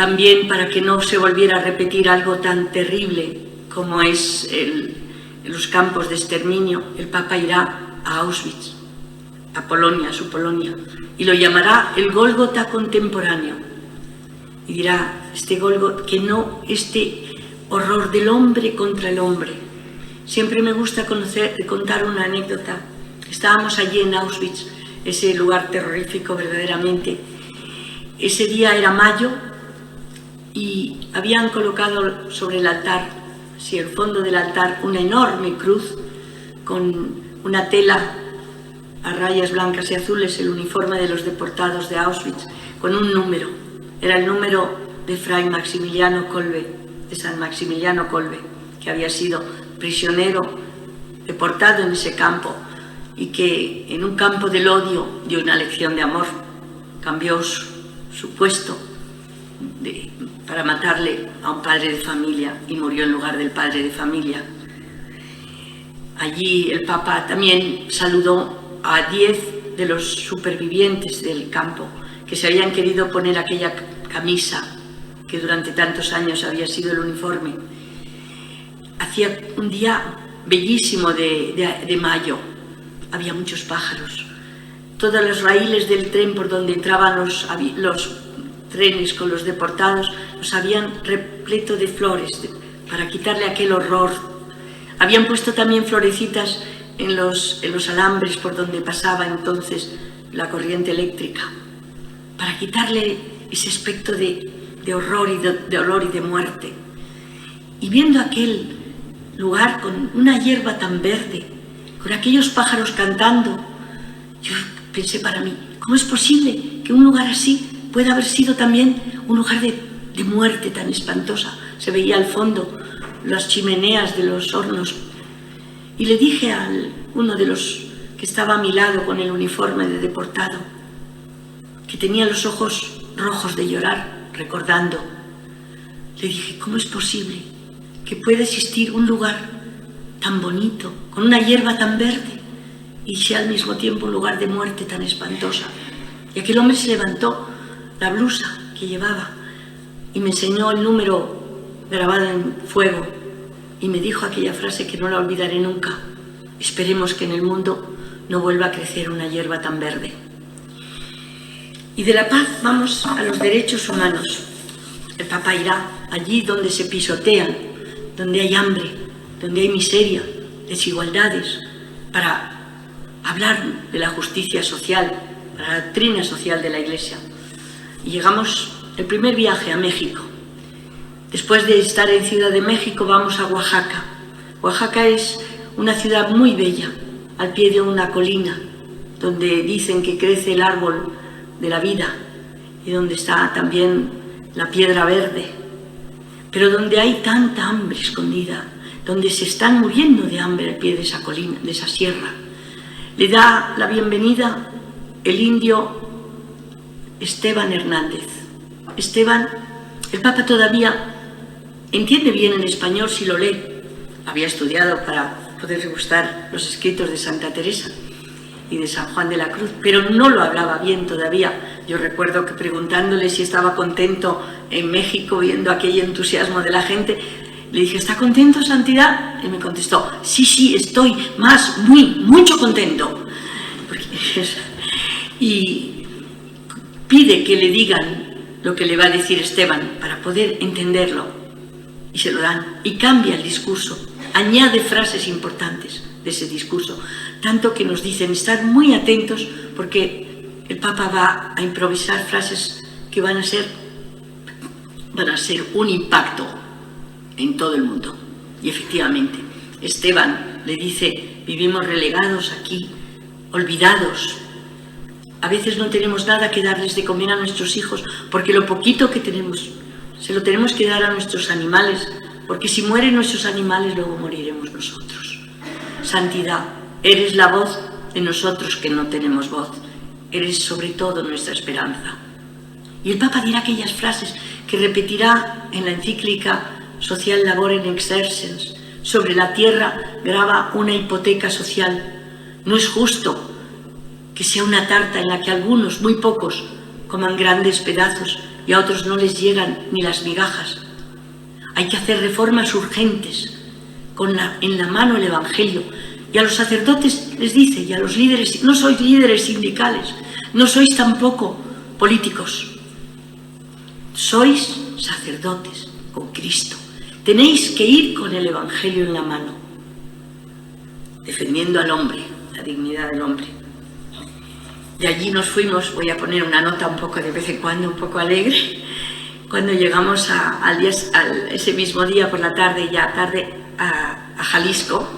también para que no se volviera a repetir algo tan terrible como es los campos de exterminio, el Papa irá a Auschwitz, a Polonia, a su Polonia, y lo llamará el Gólgota contemporáneo. Y dirá, este horror del hombre contra el hombre. Siempre me gusta contar una anécdota. Estábamos allí en Auschwitz, ese lugar terrorífico verdaderamente. Ese día era mayo y habían colocado sobre el altar, sí, el fondo del altar, una enorme cruz con una tela a rayas blancas y azules, el uniforme de los deportados de Auschwitz, con un número. Era el número de Fray Maximiliano Kolbe, de San Maximiliano Kolbe, que había sido prisionero, deportado en ese campo, y que en un campo del odio dio una lección de amor. Cambió su puesto para matarle a un padre de familia y murió en lugar del padre de familia. Allí el Papa también saludó a 10 de los supervivientes del campo que se habían querido poner aquella camisa que durante tantos años había sido el uniforme. Hacía un día bellísimo de mayo, había muchos pájaros. Todos los raíles del tren por donde entraban los trenes con los deportados los habían repleto de flores para quitarle aquel horror. Habían puesto también florecitas en los alambres por donde pasaba entonces la corriente eléctrica, para quitarle ese aspecto de horror y de muerte. Y viendo aquel lugar con una hierba tan verde, con aquellos pájaros cantando, yo pensé para mí, ¿cómo es posible que un lugar así pueda haber sido también un lugar de muerte tan espantosa? Se veía al fondo las chimeneas de los hornos. Y le dije a uno de los que estaba a mi lado con el uniforme de deportado, que tenía los ojos rojos de llorar, recordando, le dije, ¿cómo es posible que pueda existir un lugar tan bonito, con una hierba tan verde, y sea al mismo tiempo un lugar de muerte tan espantosa? Y aquel hombre se levantó la blusa que llevaba y me enseñó el número grabado en fuego y me dijo aquella frase que no la olvidaré nunca: esperemos que en el mundo no vuelva a crecer una hierba tan verde. Y de la paz vamos a los derechos humanos. El Papa irá allí donde se pisotean, donde hay hambre, donde hay miseria, desigualdades, para hablar de la justicia social, para la doctrina social de la Iglesia. Y llegamos el primer viaje a México. Después de estar en Ciudad de México vamos a Oaxaca. Oaxaca es una ciudad muy bella, al pie de una colina, donde dicen que crece el árbol de la vida y donde está también la piedra verde, pero donde hay tanta hambre escondida, donde se están muriendo de hambre al pie de esa colina, de esa sierra. Le da la bienvenida el indio Esteban Hernández. Esteban, el Papa todavía entiende bien en español si lo lee. Había estudiado para poder gustar los escritos de Santa Teresa y de San Juan de la Cruz, pero no lo hablaba bien todavía. Yo recuerdo que preguntándole si estaba contento en México, viendo aquel entusiasmo de la gente, le dije, ¿está contento, Santidad? Y me contestó, sí, estoy mucho contento. Y pide que le digan lo que le va a decir Esteban para poder entenderlo. Y se lo dan. Y cambia el discurso. Añade frases importantes de ese discurso. Tanto que nos dicen estar muy atentos porque el Papa va a improvisar frases que van a ser un impacto en todo el mundo. Y efectivamente, Esteban le dice, vivimos relegados aquí, olvidados. A veces no tenemos nada que darles de comer a nuestros hijos, porque lo poquito que tenemos se lo tenemos que dar a nuestros animales, porque si mueren nuestros animales, luego moriremos nosotros. Santidad, eres la voz de nosotros que no tenemos voz. Eres sobre todo nuestra esperanza. Y el Papa dirá aquellas frases que repetirá en la encíclica Social Labor in Exercens. Sobre la tierra graba una hipoteca social. No es justo que sea una tarta en la que algunos, muy pocos, coman grandes pedazos y a otros no les llegan ni las migajas. Hay que hacer reformas urgentes, en la mano el Evangelio. Y a los sacerdotes les dice, y a los líderes, no sois líderes sindicales, no sois tampoco políticos, sois sacerdotes con Cristo. Tenéis que ir con el Evangelio en la mano, defendiendo al hombre, la dignidad del hombre. De allí nos fuimos, voy a poner una nota un poco de vez en cuando, un poco alegre, cuando llegamos ese mismo día por la tarde, ya tarde, a Jalisco,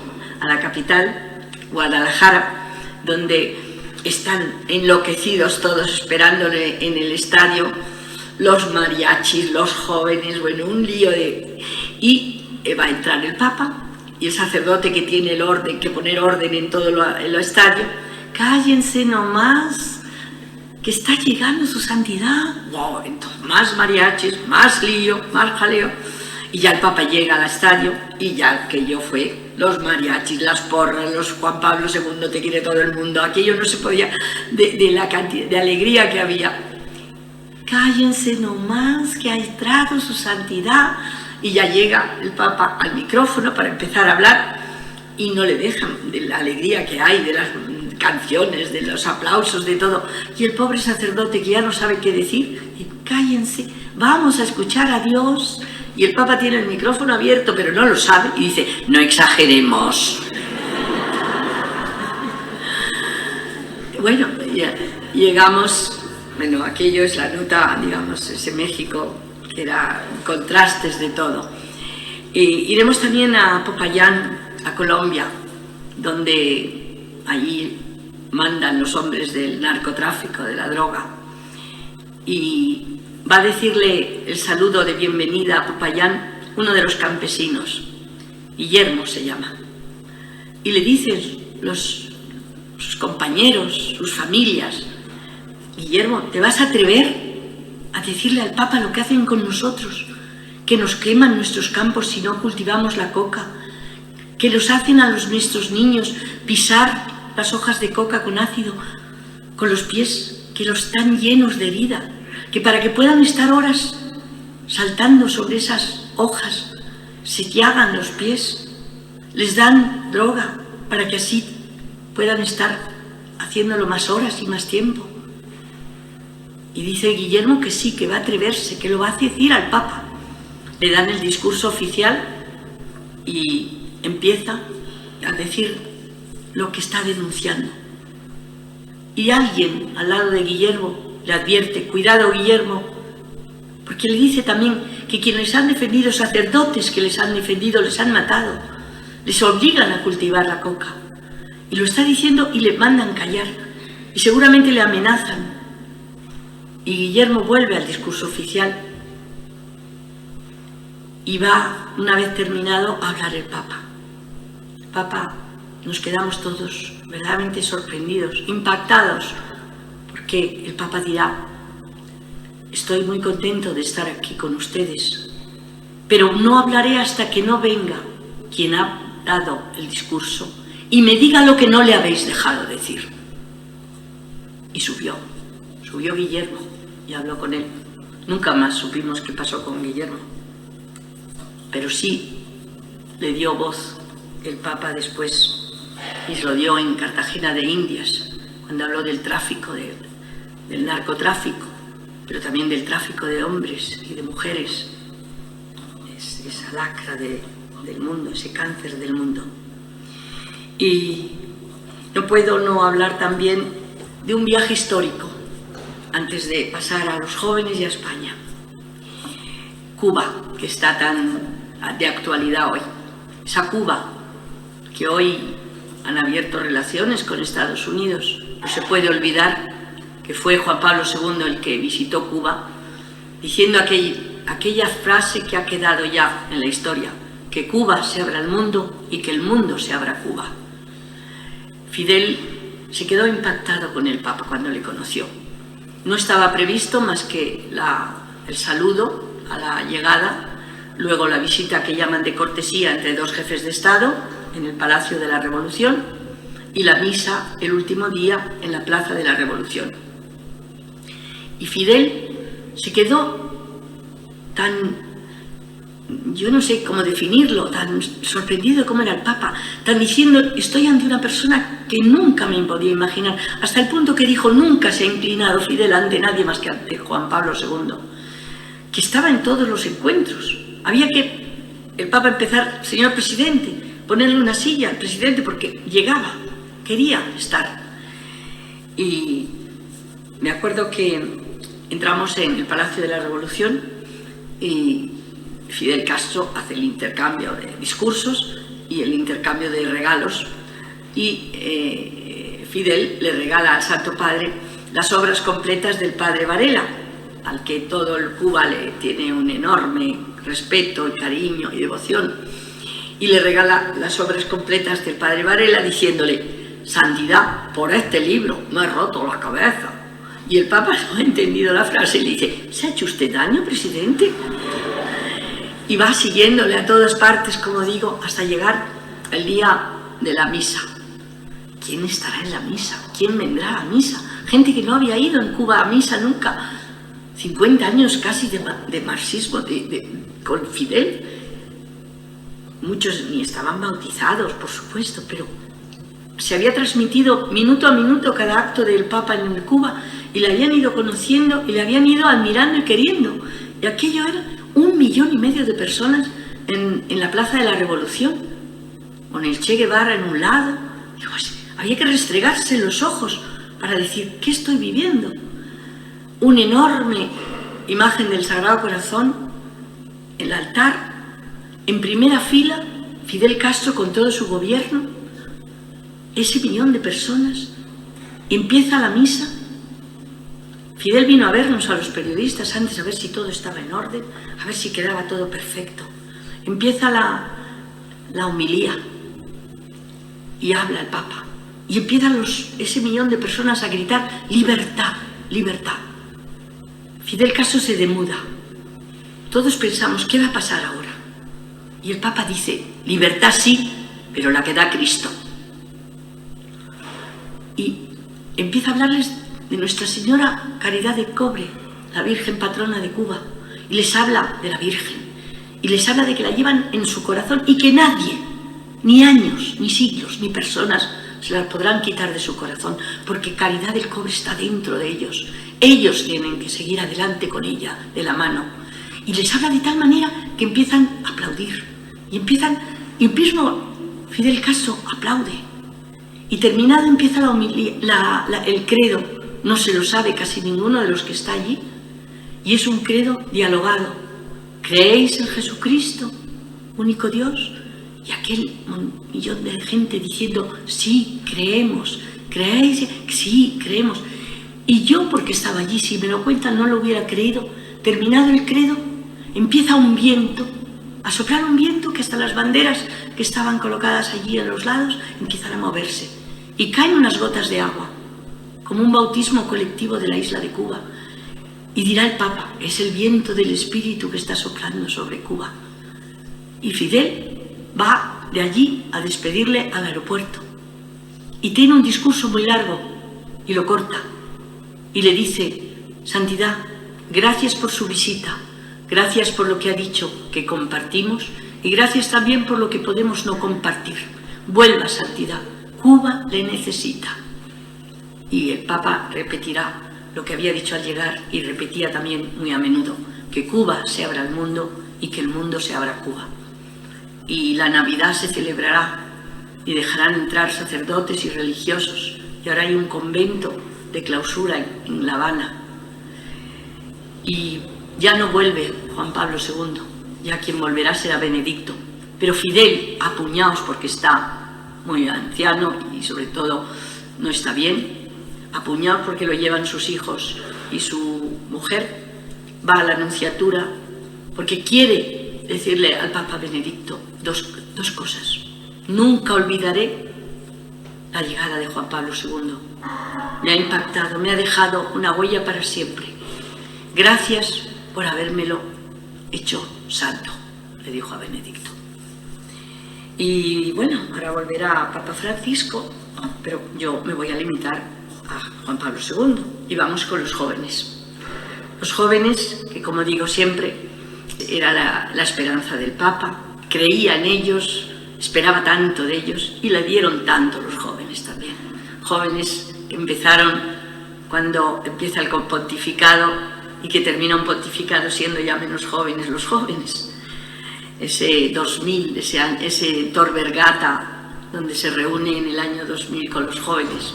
a la capital, Guadalajara, donde están enloquecidos todos esperándole en el estadio, los mariachis, los jóvenes, bueno, un lío y va a entrar el Papa y el sacerdote que tiene el orden, que poner orden en todo el estadio. Cállense nomás, que está llegando su santidad. Wow, entonces, más mariachis, más lío, más jaleo. Y ya el Papa llega al estadio y ya aquello fue los mariachis, las porras, los Juan Pablo II, te quiere todo el mundo. Aquello no se podía, de la cantidad de alegría que había. Cállense nomás, que ha entrado su santidad. Y ya llega el Papa al micrófono para empezar a hablar y no le dejan, de la alegría que hay, de las canciones, de los aplausos, de todo. Y el pobre sacerdote, que ya no sabe qué decir, y cállense, vamos a escuchar a Dios. Y el Papa tiene el micrófono abierto, pero no lo sabe, y dice, no exageremos. Bueno, ya llegamos, bueno, aquello es la nota, digamos, ese México, que era contrastes de todo. Iremos también a Popayán, a Colombia, donde allí mandan los hombres del narcotráfico, de la droga. Y va a decirle el saludo de bienvenida a Popayán uno de los campesinos, Guillermo se llama. Y le dicen sus compañeros, sus familias, Guillermo, ¿te vas a atrever a decirle al Papa lo que hacen con nosotros? Que nos queman nuestros campos si no cultivamos la coca, que los hacen a nuestros niños pisar las hojas de coca con ácido, con los pies, que los están llenos de herida, que para que puedan estar horas saltando sobre esas hojas, se llagan los pies, les dan droga para que así puedan estar haciéndolo más horas y más tiempo. Y dice Guillermo que sí, que va a atreverse, que lo va a decir al Papa. Le dan el discurso oficial y empieza a decir lo que está denunciando. Y alguien al lado de Guillermo le advierte, cuidado Guillermo, porque le dice también que quienes han defendido, sacerdotes que les han defendido, les han matado, les obligan a cultivar la coca. Y lo está diciendo y le mandan callar. Y seguramente le amenazan. Y Guillermo vuelve al discurso oficial y va, una vez terminado, a hablar el Papa. El Papa, nos quedamos todos verdaderamente sorprendidos, impactados, porque el Papa dirá, estoy muy contento de estar aquí con ustedes, pero no hablaré hasta que no venga quien ha dado el discurso y me diga lo que no le habéis dejado decir. Y subió Guillermo y habló con él. Nunca más supimos qué pasó con Guillermo, pero sí le dio voz el Papa después, y se lo dio en Cartagena de Indias, cuando habló del tráfico, del narcotráfico, pero también del tráfico de hombres y de mujeres, esa lacra del mundo, ese cáncer del mundo. Y no puedo no hablar también de un viaje histórico, antes de pasar a los jóvenes y a España. Cuba, que está tan de actualidad hoy. Esa Cuba que hoy han abierto relaciones con Estados Unidos. No se puede olvidar que fue Juan Pablo II el que visitó Cuba, diciendo aquella frase que ha quedado ya en la historia, que Cuba se abra al mundo y que el mundo se abra a Cuba. Fidel se quedó impactado con el Papa cuando le conoció. No estaba previsto más que el saludo a la llegada, luego la visita que llaman de cortesía entre dos jefes de Estado en el Palacio de la Revolución y la misa el último día en la Plaza de la Revolución. Y Fidel se quedó tan, yo no sé cómo definirlo, tan sorprendido como era el Papa, tan diciendo, estoy ante una persona que nunca me podía imaginar, hasta el punto que dijo, nunca se ha inclinado Fidel ante nadie más que ante Juan Pablo II, que estaba en todos los encuentros. Había que el Papa empezar, señor presidente, ponerle una silla al presidente porque llegaba, quería estar. Y me acuerdo que entramos en el Palacio de la Revolución y Fidel Castro hace el intercambio de discursos y el intercambio de regalos y Fidel le regala al Santo Padre las obras completas del Padre Varela, al que todo el Cuba le tiene un enorme respeto y cariño y devoción, y le regala las obras completas del Padre Varela diciéndole, santidad, por este libro me he roto la cabeza. Y el Papa no ha entendido la frase y le dice, ¿se ha hecho usted daño, presidente? Y va siguiéndole a todas partes, como digo, hasta llegar el día de la misa. ¿Quién estará en la misa? ¿Quién vendrá a la misa? Gente que no había ido en Cuba a misa nunca. 50 años casi de marxismo con Fidel. Muchos ni estaban bautizados, por supuesto, pero se había transmitido minuto a minuto cada acto del Papa en Cuba y le habían ido conociendo y le habían ido admirando y queriendo. Y aquello era 1,5 millones de personas en la Plaza de la Revolución, con el Che Guevara en un lado. Y pues, había que restregarse los ojos para decir, ¿qué estoy viviendo? Una enorme imagen del Sagrado Corazón, el altar, en primera fila, Fidel Castro con todo su gobierno, ese 1 millón de personas, empieza la misa. Fidel vino a vernos a los periodistas antes a ver si todo estaba en orden, a ver si quedaba todo perfecto. Empieza la homilía y habla el Papa. Y empiezan ese 1 millón de personas a gritar, libertad, libertad. Fidel Castro se demuda. Todos pensamos, ¿qué va a pasar ahora? Y el Papa dice, libertad sí, pero la que da Cristo. Y empieza a hablarles de Nuestra Señora Caridad de Cobre, la Virgen patrona de Cuba, y les habla de la Virgen, y les habla de que la llevan en su corazón y que nadie, ni años, ni siglos, ni personas, se la podrán quitar de su corazón, porque Caridad del Cobre está dentro de ellos. Ellos tienen que seguir adelante con ella, de la mano. Y les habla de tal manera que empiezan a aplaudir, y mismo Fidel Castro aplaude. Y terminado empieza la homilía, el credo. No se lo sabe casi ninguno de los que está allí. Y es un credo dialogado. ¿Creéis en Jesucristo, único Dios? Y aquel 1 millón de gente diciendo, sí, creemos. ¿Creéis? Sí, creemos. Y yo, porque estaba allí, si me lo cuentan, no lo hubiera creído. Terminado el credo, empieza un viento, a soplar un viento que hasta las banderas que estaban colocadas allí a los lados empiezan a moverse. Y caen unas gotas de agua, como un bautismo colectivo de la isla de Cuba. Y dirá el Papa, es el viento del Espíritu que está soplando sobre Cuba. Y Fidel va de allí a despedirle al aeropuerto. Y tiene un discurso muy largo y lo corta. Y le dice, Santidad, gracias por su visita, gracias por lo que ha dicho que compartimos y gracias también por lo que podemos no compartir. Vuelva, Santidad, Cuba le necesita. Y el Papa repetirá lo que había dicho al llegar y repetía también muy a menudo, que Cuba se abra al mundo y que el mundo se abra a Cuba. Y la Navidad se celebrará y dejarán entrar sacerdotes y religiosos. Y ahora hay un convento de clausura en La Habana. Y ya no vuelve Juan Pablo II, ya quien volverá será Benedicto. Pero Fidel, a puñados porque está muy anciano y sobre todo no está bien, a puñados porque lo llevan sus hijos y su mujer, va a la Nunciatura porque quiere decirle al Papa Benedicto dos cosas. Nunca olvidaré la llegada de Juan Pablo II. Me ha impactado, me ha dejado una huella para siempre. Gracias por habérmelo hecho santo, le dijo a Benedicto. Y bueno, ahora volverá Papa Francisco, pero yo me voy a limitar a Juan Pablo II y vamos con los jóvenes. Los jóvenes, que como digo siempre, era la esperanza del Papa, creía en ellos, esperaba tanto de ellos y le dieron tanto los jóvenes también. Jóvenes que empezaron cuando empieza el pontificado y que termina un pontificado siendo ya menos jóvenes los jóvenes. Ese 2000, ese Tor Vergata, donde se reúne en el año 2000 con los jóvenes.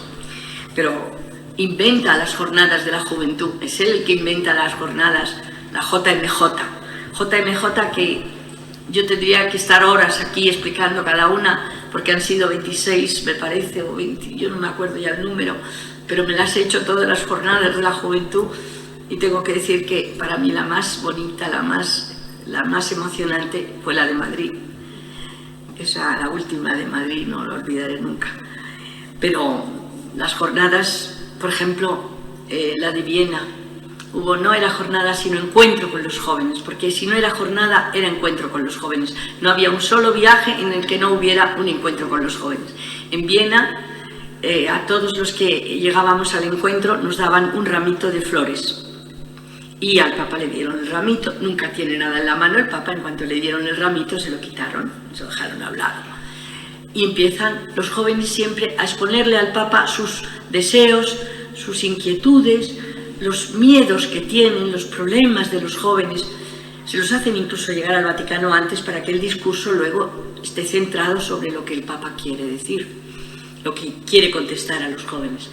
Pero inventa las jornadas de la juventud, es él el que inventa las jornadas, la JMJ. JMJ que yo tendría que estar horas aquí explicando cada una, porque han sido 26, me parece, o 20, yo no me acuerdo ya el número, pero me las he hecho todas las jornadas de la juventud y tengo que decir que para mí la más bonita, la más emocionante fue la de Madrid. Esa, la última de Madrid, no la olvidaré nunca. Pero las jornadas, por ejemplo, la de Viena, no era jornada sino encuentro con los jóvenes, porque si no era jornada era encuentro con los jóvenes. No había un solo viaje en el que no hubiera un encuentro con los jóvenes. En Viena, a todos los que llegábamos al encuentro nos daban un ramito de flores. Y al Papa le dieron el ramito, nunca tiene nada en la mano el Papa, en cuanto le dieron el ramito se lo quitaron, se lo dejaron hablar. Y empiezan los jóvenes siempre a exponerle al Papa sus deseos, sus inquietudes, los miedos que tienen, los problemas de los jóvenes. Se los hacen incluso llegar al Vaticano antes para que el discurso luego esté centrado sobre lo que el Papa quiere decir, lo que quiere contestar a los jóvenes.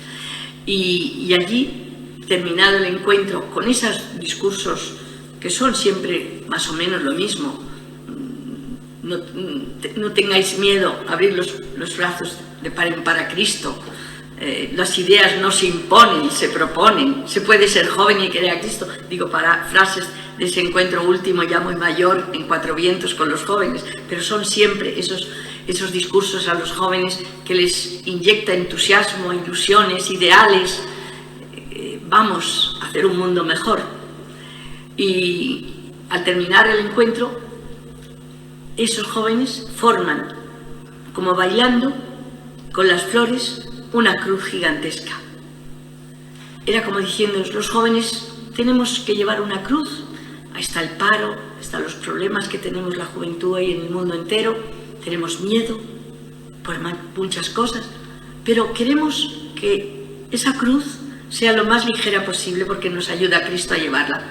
Y allí, terminado el encuentro con esos discursos que son siempre más o menos lo mismo, no tengáis miedo, abrir los brazos de par en par a Cristo, las ideas no se imponen, se proponen, se puede ser joven y querer a Cristo, digo para frases de ese encuentro último ya muy mayor en Cuatro Vientos con los jóvenes, pero son siempre esos discursos a los jóvenes que les inyecta entusiasmo, ilusiones, ideales. Vamos a hacer un mundo mejor. Y al terminar el encuentro, esos jóvenes forman, como bailando, con las flores, una cruz gigantesca. Era como diciendo, los jóvenes tenemos que llevar una cruz. Ahí está el paro, están los problemas que tenemos la juventud hoy en el mundo entero, tenemos miedo por muchas cosas, pero queremos que esa cruz sea lo más ligera posible porque nos ayuda a Cristo a llevarla.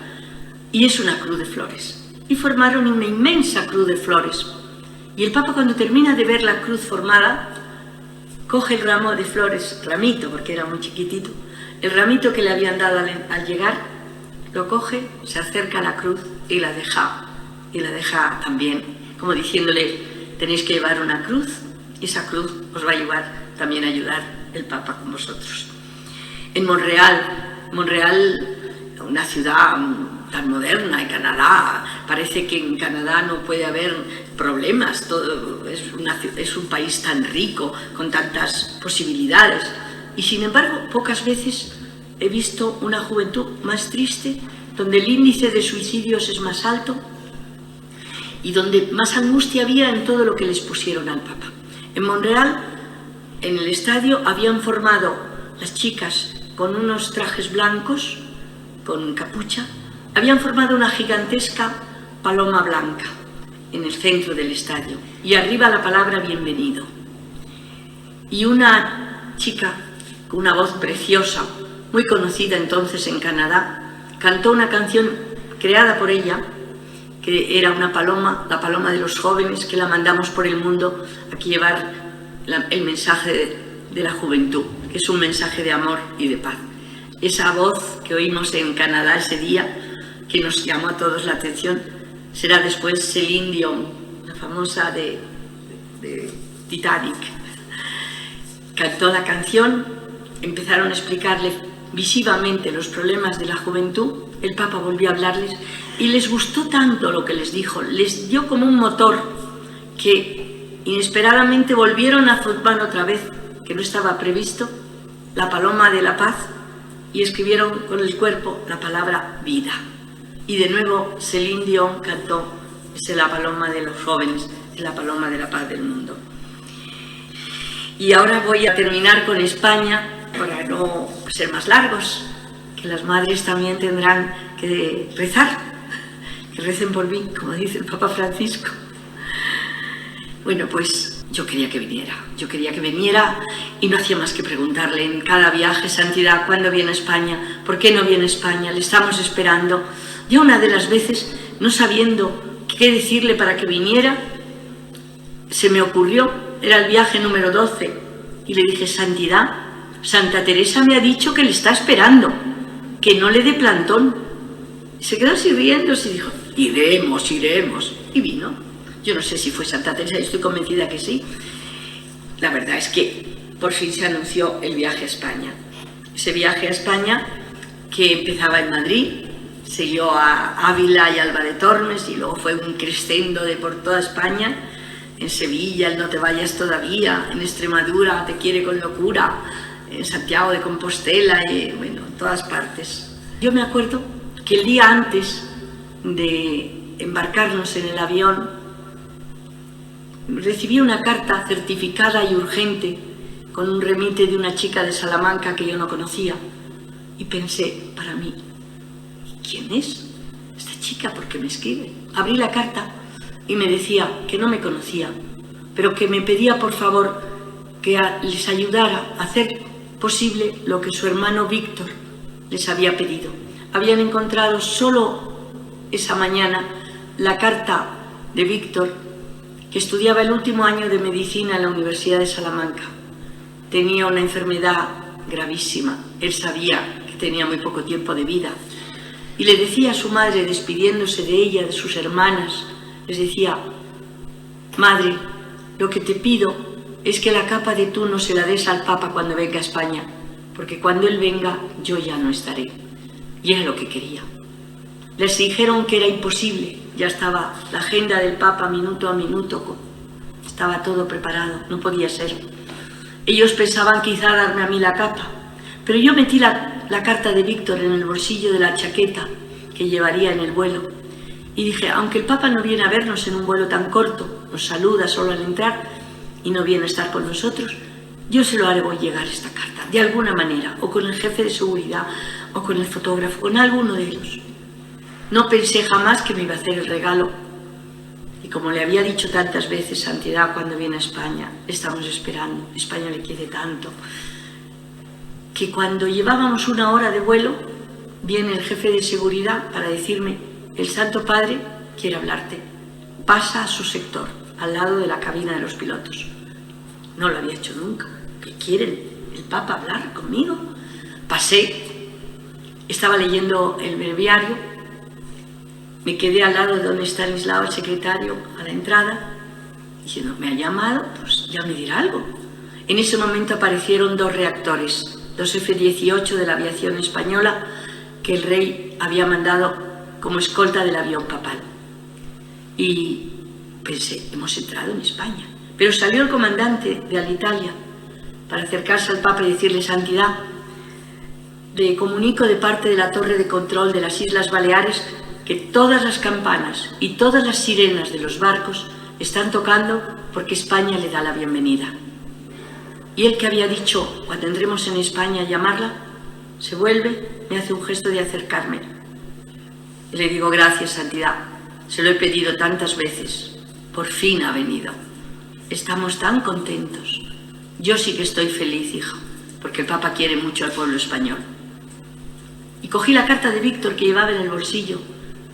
Y es una cruz de flores. Y formaron una inmensa cruz de flores. Y el Papa, cuando termina de ver la cruz formada, coge el ramo de flores, ramito, porque era muy chiquitito, el ramito que le habían dado al llegar, lo coge, se acerca a la cruz y la deja también, como diciéndole, tenéis que llevar una cruz, y esa cruz os va a llevar también a ayudar el Papa con vosotros. En Montreal, una ciudad tan moderna, en Canadá, parece que en Canadá no puede haber problemas, es un país tan rico, con tantas posibilidades, y sin embargo, pocas veces he visto una juventud más triste, donde el índice de suicidios es más alto y donde más angustia había en todo lo que les pusieron al Papa. En Montreal, en el estadio, habían formado las chicas con unos trajes blancos, con capucha, habían formado una gigantesca paloma blanca en el centro del estadio y arriba la palabra bienvenido. Y una chica con una voz preciosa, muy conocida entonces en Canadá, cantó una canción creada por ella, que era una paloma, la paloma de los jóvenes, que la mandamos por el mundo a llevar el mensaje de la juventud, que es un mensaje de amor y de paz. Esa voz que oímos en Canadá ese día, que nos llamó a todos la atención, será después Celine Dion, la famosa de Titanic. Cantó la canción, empezaron a explicarle visivamente los problemas de la juventud, el Papa volvió a hablarles y les gustó tanto lo que les dijo, les dio como un motor que inesperadamente volvieron a formar otra vez, que no estaba previsto, la paloma de la paz, y escribieron con el cuerpo la palabra vida. Y de nuevo Celine Dion cantó, es la paloma de los jóvenes, es la paloma de la paz del mundo. Y ahora voy a terminar con España, para no ser más largos, que las madres también tendrán que rezar, que recen por mí, como dice el Papa Francisco. Bueno, pues yo quería que viniera y no hacía más que preguntarle en cada viaje: Santidad, ¿cuándo viene a España? ¿Por qué no viene a España? Le estamos esperando. Ya una de las veces, no sabiendo qué decirle para que viniera, se me ocurrió, era el viaje número 12, y le dije: Santidad, Santa Teresa me ha dicho que le está esperando, que no le dé plantón. Y se quedó así riéndose y dijo: iremos, y vino. Yo no sé si fue Santa Teresa, estoy convencida que sí. La verdad es que por fin se anunció el viaje a España. Ese viaje a España, que empezaba en Madrid, siguió a Ávila y Alba de Tormes, y luego fue un crescendo de por toda España. En Sevilla, el No te vayas todavía, en Extremadura, Te quiere con locura, en Santiago de Compostela, y bueno, en todas partes. Yo me acuerdo que el día antes de embarcarnos en el avión, recibí una carta certificada y urgente con un remite de una chica de Salamanca que yo no conocía, y pensé para mí: ¿quién es esta chica? ¿Por qué me escribe? Abrí la carta y me decía que no me conocía, pero que me pedía por favor que les ayudara a hacer posible lo que su hermano Víctor les había pedido. Habían encontrado solo esa mañana la carta de Víctor, que estudiaba el último año de medicina en la Universidad de Salamanca. Tenía una enfermedad gravísima. Él sabía que tenía muy poco tiempo de vida. Y le decía a su madre, despidiéndose de ella, de sus hermanas, les decía: madre, lo que te pido es que la capa de tú no se la des al Papa cuando venga a España, porque cuando él venga yo ya no estaré. Y era lo que quería. Les dijeron que era imposible. Ya estaba la agenda del Papa minuto a minuto, estaba todo preparado, no podía ser. Ellos pensaban quizá darme a mí la capa, pero yo metí la carta de Víctor en el bolsillo de la chaqueta que llevaría en el vuelo, y dije: aunque el Papa no viene a vernos en un vuelo tan corto, nos saluda solo al entrar y no viene a estar con nosotros, yo se lo haré llegar esta carta, de alguna manera, o con el jefe de seguridad, o con el fotógrafo, con alguno de ellos. No pensé jamás que me iba a hacer el regalo, y como le había dicho tantas veces: Santidad, cuando viene a España, le estamos esperando, España le quiere tanto, que cuando llevábamos una hora de vuelo, viene el jefe de seguridad para decirme: el Santo Padre quiere hablarte, pasa a su sector, al lado de la cabina de los pilotos. No lo había hecho nunca. ¿Qué quieren? ¿El Papa hablar conmigo? Pasé, estaba leyendo el breviario. Me quedé al lado de donde está Stanislao, el secretario, a la entrada, diciendo: me ha llamado, pues ya me dirá algo. En ese momento aparecieron 2 reactores, 2 F-18 de la aviación española, que el rey había mandado como escolta del avión papal. Y pensé: hemos entrado en España. Pero salió el comandante de Alitalia para acercarse al Papa y decirle: Santidad, le comunico de parte de la torre de control de las Islas Baleares que todas las campanas y todas las sirenas de los barcos están tocando porque España le da la bienvenida. Y él, que había dicho: cuando entremos en España, llamarla, se vuelve, me hace un gesto de acercarme. Y le digo: gracias, Santidad, se lo he pedido tantas veces, por fin ha venido. Estamos tan contentos. Yo sí que estoy feliz, hijo, porque el Papa quiere mucho al pueblo español. Y cogí la carta de Víctor que llevaba en el bolsillo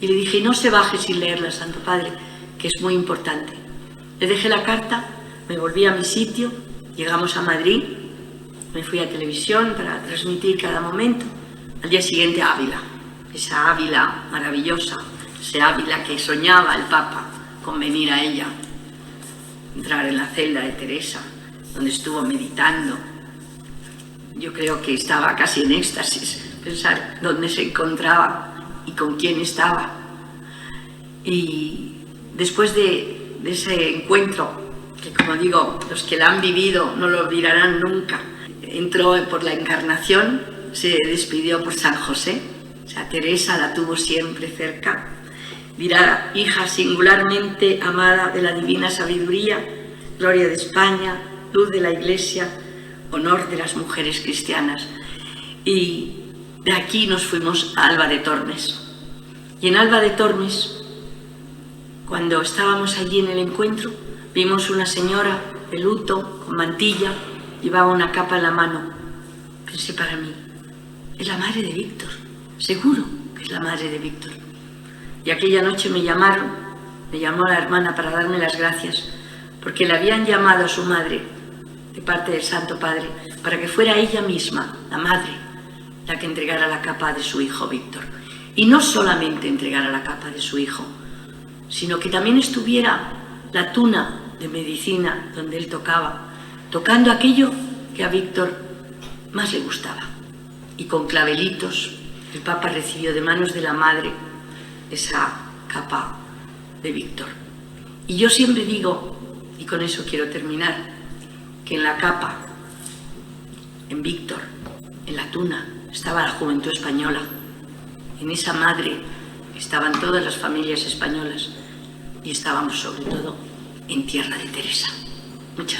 y le dije: no se baje sin leerla, Santo Padre, que es muy importante. Le dejé la carta, me volví a mi sitio, llegamos a Madrid, me fui a televisión para transmitir cada momento. Al día siguiente a Ávila, esa Ávila maravillosa, ese Ávila que soñaba el Papa con venir a ella, entrar en la celda de Teresa, donde estuvo meditando. Yo creo que estaba casi en éxtasis, pensar dónde se encontraba y con quién estaba. Y después de ese encuentro, que como digo, los que la han vivido no lo olvidarán nunca, entró por la Encarnación, se despidió por San José, o sea, Teresa la tuvo siempre cerca, dirá: hija singularmente amada de la divina sabiduría, gloria de España, luz de la Iglesia, honor de las mujeres cristianas. Y de aquí nos fuimos a Alba de Tormes. Y en Alba de Tormes, cuando estábamos allí en el encuentro, vimos una señora de luto, con mantilla, llevaba una capa en la mano. Pensé para mí, es la madre de Víctor, seguro que es la madre de Víctor. Y aquella noche me llamó la hermana para darme las gracias, porque le habían llamado a su madre, de parte del Santo Padre, para que fuera ella misma, la madre, la que entregara la capa de su hijo Víctor. Y no solamente entregara la capa de su hijo, sino que también estuviera la tuna de medicina donde él tocaba, tocando aquello que a Víctor más le gustaba. Y con clavelitos el Papa recibió de manos de la madre esa capa de Víctor. Y yo siempre digo, y con eso quiero terminar, que en la capa, en Víctor, en la tuna, estaba la juventud española. En esa madre estaban todas las familias españolas y estábamos sobre todo en tierra de Teresa. Muchas gracias.